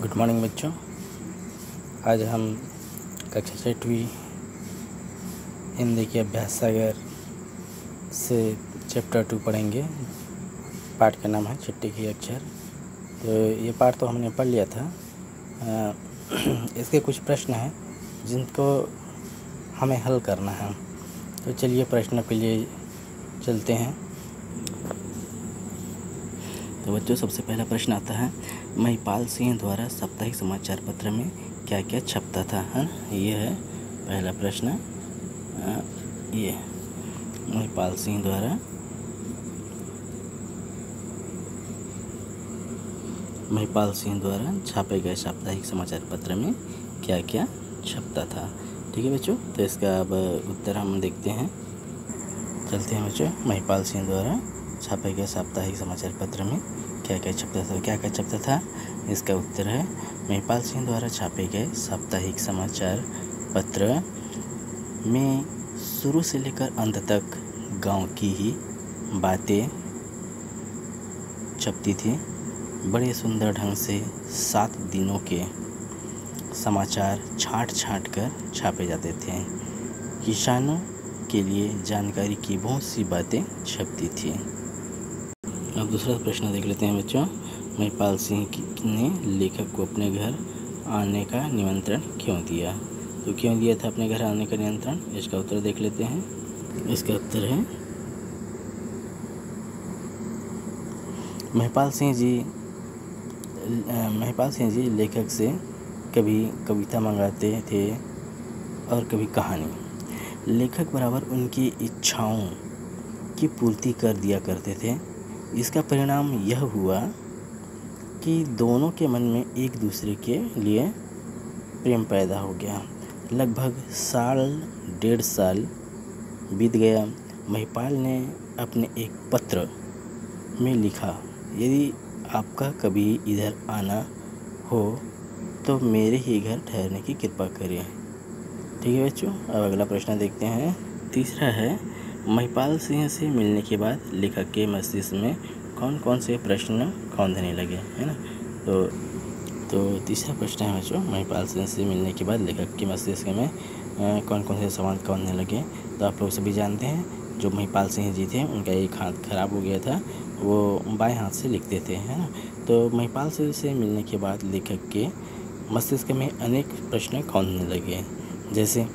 Good morning बच्चों। आज हम कक्षा 6वीं हिंदी के अभ्यास सागर से चैप्टर 2 पढ़ेंगे। पाठ का नाम है चिट्ठी के अक्षर। तो ये पाठ तो हमने पढ़ लिया था। इसके कुछ प्रश्न हैं जिनको हमें हल करना है। तो चलिए प्रश्नों के लिए चलते हैं। तो बच्चों, सबसे पहला प्रश्न आता है, महिपाल सिंह द्वारा साप्ताहिक समाचार पत्र में क्या क्या छपता था, है ना। ये है पहला प्रश्न। ये महिपाल सिंह द्वारा छापे गए साप्ताहिक समाचार पत्र में क्या क्या छपता था। ठीक है बच्चों, तो इसका अब उत्तर हम देखते हैं। चलते हैं बच्चों। महिपाल सिंह द्वारा छापे गए साप्ताहिक समाचार पत्र में क्या क्या छपता था। इसका उत्तर है, महिपाल सिंह द्वारा छापे गए साप्ताहिक समाचार पत्र में शुरू से लेकर अंत तक गांव की ही बातें छपती थी। बड़े सुंदर ढंग से 7 दिनों के समाचार छांट कर छापे जाते थे। किसानों के लिए जानकारी की बहुत सी बातें छपती थी। अब दूसरा प्रश्न देख लेते हैं बच्चों। महिपाल सिंह ने लेखक को अपने घर आने का निमंत्रण क्यों दिया। तो क्यों दिया था अपने घर आने का निमंत्रण, इसका उत्तर देख लेते हैं। इसका उत्तर है, महिपाल सिंह जी लेखक से कभी कविता मंगाते थे और कभी कहानी। लेखक बराबर उनकी इच्छाओं की पूर्ति कर दिया करते थे। इसका परिणाम यह हुआ कि दोनों के मन में एक दूसरे के लिए प्रेम पैदा हो गया। लगभग 1.5 साल बीत गया। महिपाल ने अपने एक पत्र में लिखा, यदि आपका कभी इधर आना हो तो मेरे ही घर ठहरने की कृपा करें। ठीक है बच्चों, अब अगला प्रश्न देखते हैं। तीसरा है, महिपाल सिंह से मिलने के बाद लेखक के मस्तिष्क में कौन कौन से प्रश्न कौंधने लगे, है ना। तो तीसरा प्रश्न है बच्चों, महिपाल सिंह से मिलने के बाद लेखक के मस्तिष्क में कौन कौन से सवाल कौंधने लगे। तो आप लोग सभी जानते हैं, जो महिपाल सिंह जी थे उनका एक हाथ खराब हो गया था, वो बाएं हाथ से लिखते थे, है ना। तो महिपाल सिंह से मिलने के बाद लेखक के मस्तिष्क में अनेक प्रश्न कौंधने लगे। जैसे,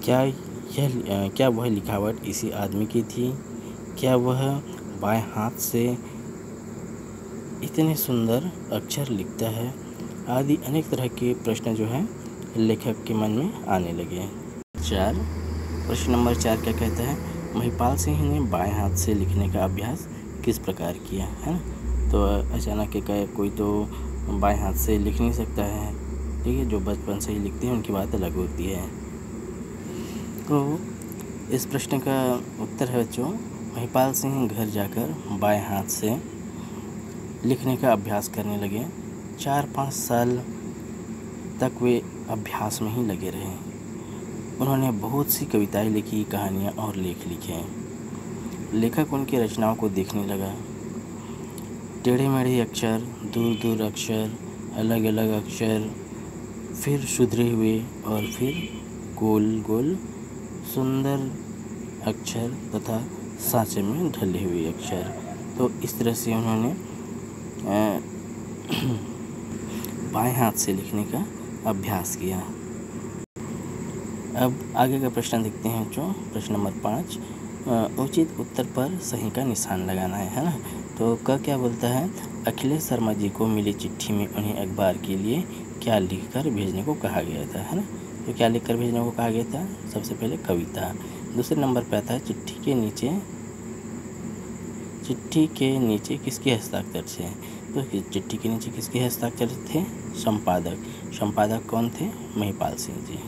क्या वह लिखावट इसी आदमी की थी? क्या वह बाएं हाथ से इतने सुंदर अक्षर लिखता है? आदि अनेक तरह के प्रश्न जो हैं लेखक के मन में आने लगे। प्रश्न नंबर 4 क्या कहता है, महिपाल सिंह ने बाएं हाथ से लिखने का अभ्यास किस प्रकार किया, है ना। तो अचानक कोई तो बाएं हाथ से लिख नहीं सकता है, ठीक है। जो बचपन से ही लिखते हैं उनकी बात अलग होती है। तो इस प्रश्न का उत्तर है बच्चों, महिपाल सिंह घर जाकर बाएं हाथ से लिखने का अभ्यास करने लगे। 4-5 साल तक वे अभ्यास में ही लगे रहे। उन्होंने बहुत सी कविताएं लिखी, कहानियाँ और लेख लिखे। लेखक उनकी रचनाओं को देखने लगा। टेढ़े मेढ़े अक्षर, दूर दूर अक्षर, अलग अलग अक्षर, फिर सुधरे हुए और फिर गोल गोल सुंदर अक्षर तथा सांचे में ढले हुए अक्षर। तो इस तरह से उन्होंने बाएं हाथ से लिखने का अभ्यास किया। अब आगे का प्रश्न देखते हैं बच्चों। प्रश्न नंबर 5, उचित उत्तर पर सही का निशान लगाना है ना। तो क्या बोलता है, अखिलेश शर्मा जी को मिली चिट्ठी में उन्हें अखबार के लिए क्या लिखकर भेजने को कहा गया था, है ना। तो क्या लिखकर भेजने को कहा गया था? सबसे पहले कविता। दूसरे नंबर पर आता है, चिट्ठी के नीचे किसके हस्ताक्षर थे। तो चिट्ठी के नीचे किसके हस्ताक्षर थे? संपादक कौन थे? महिपाल सिंह जी।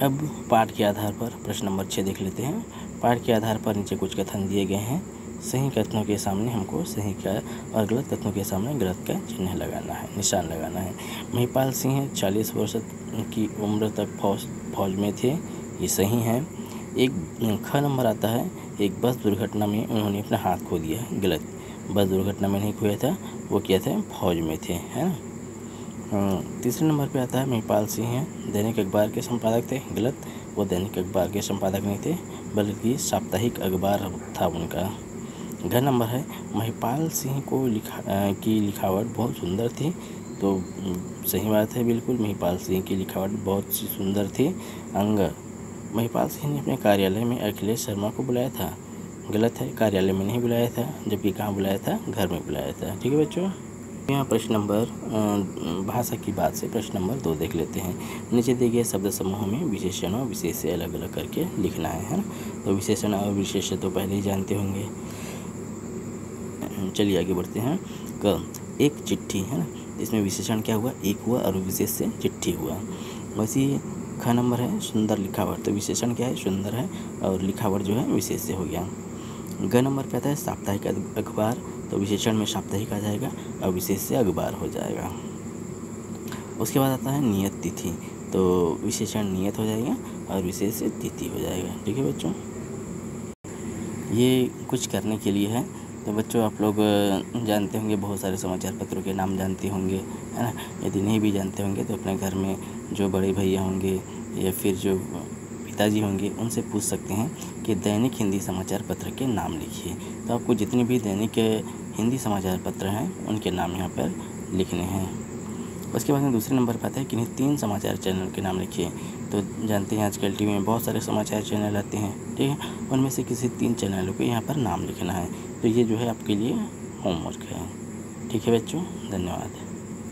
अब पाठ के आधार पर प्रश्न नंबर 6 देख लेते हैं। पाठ के आधार पर नीचे कुछ कथन दिए गए हैं। सही कथनों के सामने हमको सही का और गलत कथनों के सामने गलत का चिन्ह लगाना है, निशान लगाना है। महिपाल सिंह 40 वर्ष की उम्र तक फौज में थे, ये सही है। एक ख नंबर आता है, एक बस दुर्घटना में उन्होंने अपना हाथ खो दिया, गलत। बस दुर्घटना में नहीं खोया था, वो क्या था, फौज में थे, है ना। तीसरे नंबर पे आता है महिपाल सिंह हैं, दैनिक अखबार के संपादक थे। गलत, वो दैनिक अखबार के संपादक नहीं थे बल्कि साप्ताहिक अखबार था उनका। घ नंबर है महिपाल सिंह को की लिखावट बहुत सुंदर थी। तो सही बात है, बिल्कुल महिपाल सिंह की लिखावट बहुत सी सुंदर थी। अंग, महिपाल सिंह ने अपने कार्यालय में अखिलेश शर्मा को बुलाया था। गलत है, कार्यालय में नहीं बुलाया था, जबकि कहाँ बुलाया था, घर में बुलाया था। ठीक है बच्चों। यहाँ प्रश्न नंबर भाषा की बात से प्रश्न नंबर 2 देख लेते हैं। नीचे दिए गए शब्द समूह में विशेषण और विशेष से अलग अलग करके लिखना है ना। तो विशेषण और विशेष तो पहले ही जानते होंगे। चलिए आगे बढ़ते हैं। क, एक चिट्ठी है ना, इसमें विशेषण क्या हुआ, एक हुआ और विशेष से चिट्ठी हुआ। वैसे ही ख नंबर है सुंदर लिखावट, तो विशेषण क्या है, सुंदर है और लिखावट जो है विशेष से हो गया। ग नंबर पे आता है साप्ताहिक अखबार, तो विशेषण में साप्ताहिक आ जाएगा और विशेष से अखबार हो जाएगा। उसके बाद आता है नियत तिथि, तो विशेषण नियत हो जाएगा और विशेष से तिथि हो जाएगा। ठीक है बच्चों, ये कुछ करने के लिए है। तो बच्चों आप लोग जानते होंगे, बहुत सारे समाचार पत्रों के नाम जानते होंगे, है ना। यदि नहीं भी जानते होंगे तो अपने घर में जो बड़े भैया होंगे या फिर जो पिताजी होंगे उनसे पूछ सकते हैं कि दैनिक हिंदी समाचार पत्र के नाम लिखिए। तो आपको जितने भी दैनिक हिंदी समाचार पत्र हैं उनके नाम यहाँ पर लिखने हैं। उसके बाद में दूसरे नंबर पर आता है कि 3 समाचार चैनल के नाम लिखिए। तो जानते हैं आजकल टीवी में बहुत सारे समाचार चैनल आते हैं, ठीक है, उनमें से किसी 3 चैनलों को यहाँ पर नाम लिखना है। तो ये जो है आपके लिए होमवर्क है। ठीक है बच्चों, धन्यवाद।